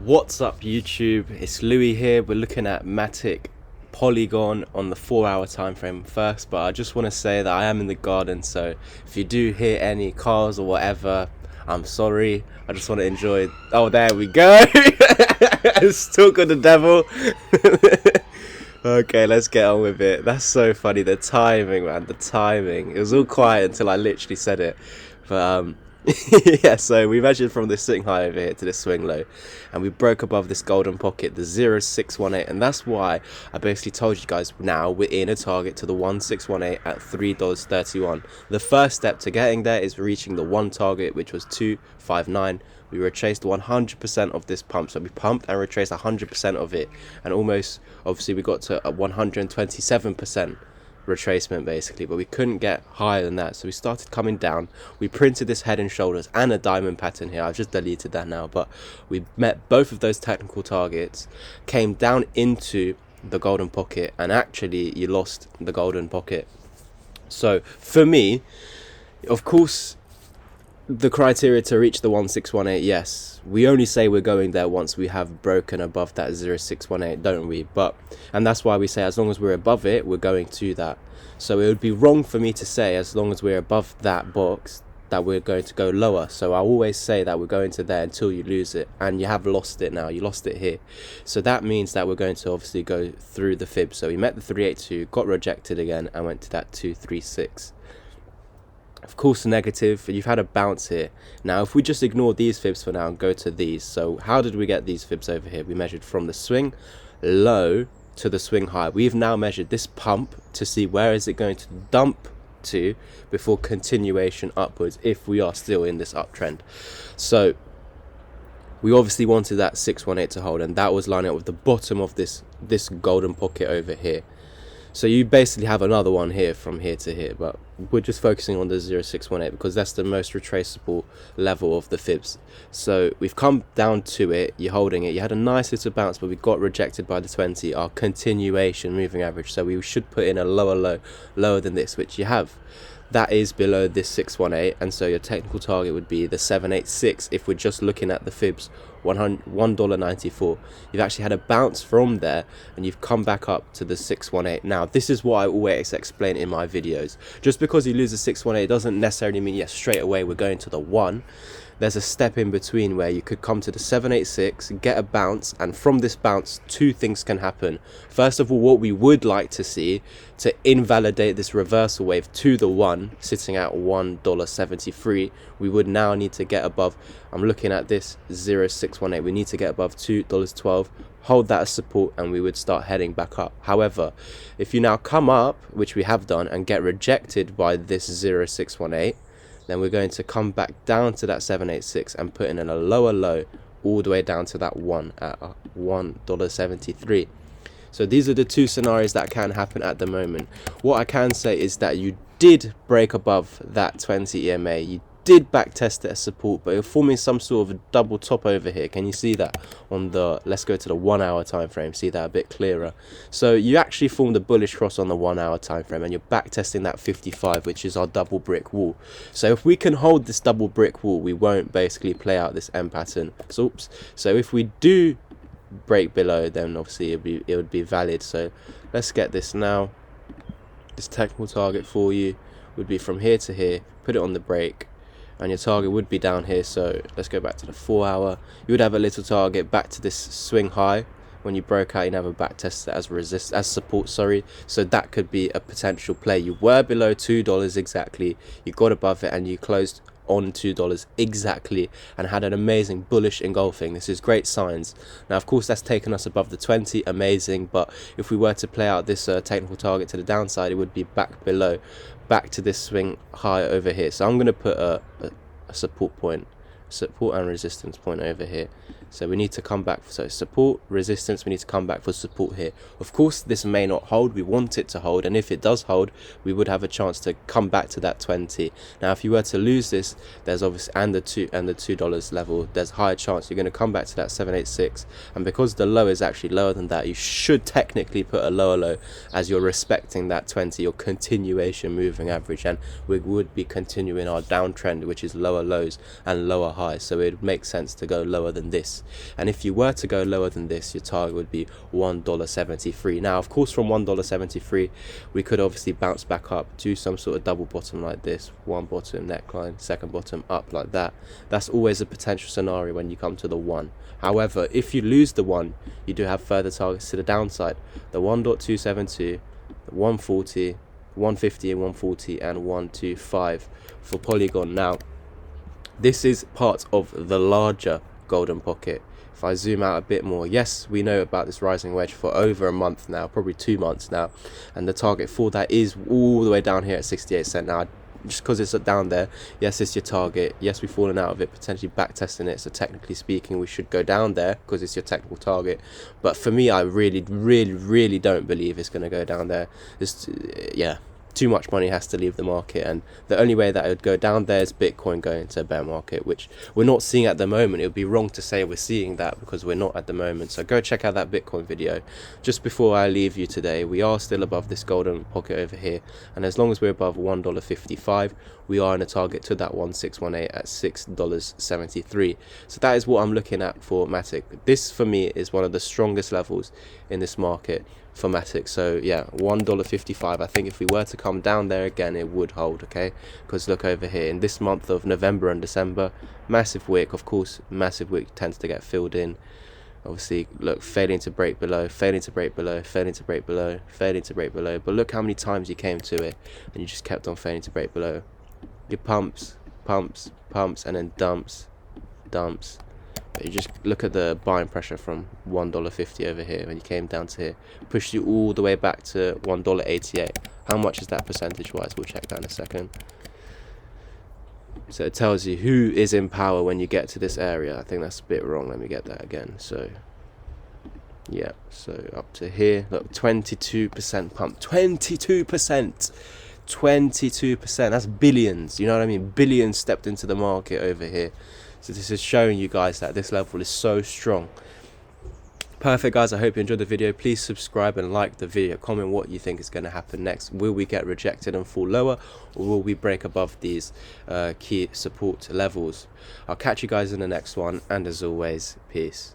What's up YouTube, it's Louis here. We're looking at Matic Polygon on the 4-hour time frame first, but I just want to say that I am in the garden, so if you do hear any cars or whatever, I'm sorry. I just want to enjoy. Oh, there we go. Still got the devil. Okay, let's get on with it. That's so funny, the timing, man, the timing. It was all quiet until I literally said it, but yeah, so we measured from this sitting high over here to this swing low, and we broke above this golden pocket, the 0618, and that's why I basically told you guys now we're in a target to the 1618 at $3.31. The first step to getting there is reaching the one target, which was 259. We retraced 100% of this pump, so we pumped and retraced 100% of it, and almost obviously we got to a 127% retracement basically, but we couldn't get higher than that, so we started coming down. We printed this head and shoulders and a diamond pattern here. I've just deleted that now, but we met both of those technical targets, came down into the golden pocket, and actually you lost the golden pocket. So for me, of course, the criteria to reach the 1618, yes, we only say we're going there once we have broken above that 0618, don't we? And that's why we say as long as we're above it, we're going to that. So it would be wrong for me to say as long as we're above that box that we're going to go lower. So I always say that we're going to there until you lose it, and you have lost it now. You lost it here, so that means that we're going to obviously go through the fib. So we met the 382, got rejected again, and went to that 236. Of course, negative, you've had a bounce here. Now if we just ignore these fibs for now and go to these, so how did we get these fibs over here? We measured from the swing low to the swing high. We've now measured this pump to see where is it going to dump to before continuation upwards if we are still in this uptrend. So we obviously wanted that 618 to hold, and that was lining up with the bottom of this golden pocket over here. So you basically have another one here from here to here, but we're just focusing on the 0618 because that's the most retraceable level of the fibs. So we've come down to it, you're holding it, you had a nice little bounce, but we got rejected by the 20, our continuation moving average. So we should put in a lower low, lower than this, which you have. That is below this 618, and so your technical target would be the 786 if we're just looking at the fibs, $1.94. You've actually had a bounce from there and you've come back up to the 618. Now this is what I always explain in my videos. Just because you lose the 618 doesn't necessarily mean yes straight away we're going to the 1. There's a step in between where you could come to the 786, get a bounce, and from this bounce two things can happen. First of all, what we would like to see to invalidate this reversal wave to the 1 sitting at $1.73, we would now need to get above, I'm looking at this 0618, we need to get above $2.12, hold that as support, and we would start heading back up. However, if you now come up, which we have done, and get rejected by this 0618, then we're going to come back down to that 786 and put in a lower low all the way down to that 1 at $1.73. So these are the two scenarios that can happen at the moment. What I can say is that you did break above that 20 EMA, you did back test it as support, but you're forming some sort of a double top over here. Can you see that on the, let's go to the 1 hour time frame, see that a bit clearer. So you actually formed a bullish cross on the 1 hour time frame, and you're back testing that 55, which is our double brick wall. So if we can hold this double brick wall, we won't basically play out this M pattern. So if we do break below, then obviously it would be valid. So let's get this now. This technical target for you would be from here to here, put it on the break, and your target would be down here. So let's go back to the 4 hour. You would have a little target back to this swing high. When you broke out, you'd have a back test as support, sorry. So that could be a potential play. You were below $2 exactly, you got above it, and you closed on $2 exactly and had an amazing bullish engulfing. This is great signs. Now of course that's taken us above the 20, amazing, but if we were to play out this technical target to the downside, it would be back below, back to this swing high over here. So I'm going to put a support point, support and resistance point over here. So we need to come back, so support, resistance, we need to come back for support here. Of course this may not hold, we want it to hold, and if it does hold, we would have a chance to come back to that 20. Now if you were to lose this, there's obviously, and the $2 level, there's a higher chance you're going to come back to that 786, and because the low is actually lower than that, you should technically put a lower low as you're respecting that 20, your continuation moving average, and we would be continuing our downtrend, which is lower lows and lower highs, so it makes sense to go lower than this. this. And if you were to go lower than this, your target would be $1.73. Now of course from $1.73 we could obviously bounce back up to some sort of double bottom like this, one bottom neckline, second bottom up like that. That's always a potential scenario when you come to the one. However, if you lose the one, you do have further targets to the downside, the 1.272, the 140, 150 and 140 and 125 for Polygon. Now this is part of the larger golden pocket. If I zoom out a bit more, yes, we know about this rising wedge for over a month now, probably 2 months now, and the target for that is all the way down here at 68 cents. Now just because it's down there, yes, it's your target, yes, we've fallen out of it, potentially back testing it, so technically speaking we should go down there because it's your technical target. But for me, I really don't believe it's going to go down there. Yeah, too much money has to leave the market, and the only way that it would go down there is Bitcoin going into a bear market, which we're not seeing at the moment. It would be wrong to say we're seeing that because we're not at the moment. So go check out that Bitcoin video. Just before I leave you today, we are still above this golden pocket over here, and as long as we're above $1.55, we are in a target to that 1618 at $6.73. So that is what I'm looking at for Matic. This for me is one of the strongest levels in this market for Matic. So yeah, $1.55. I think if we were to come down there again, it would hold, okay? Because look over here, in this month of November and December, massive wick. Of course, massive wick tends to get filled in. Obviously, look, failing to break below, failing to break below, failing to break below, failing to break below. But look how many times you came to it and you just kept on failing to break below. Your pumps, and then dumps. But you just look at the buying pressure from $1.50 over here when you came down to here, pushed you all the way back to $1.88. How much is that percentage wise? We'll check that in a second. So it tells you who is in power when you get to this area. I think that's a bit wrong. Let me get that again. So yeah, so up to here, look, 22% pump, 22%. 22%, that's billions, you know what I mean? Billions stepped into the market over here. So this is showing you guys that this level is so strong. Perfect, guys. I hope you enjoyed the video. Please subscribe and like the video. Comment what you think is going to happen next. Will we get rejected and fall lower, or will we break above these key support levels? I'll catch you guys in the next one, and as always, peace.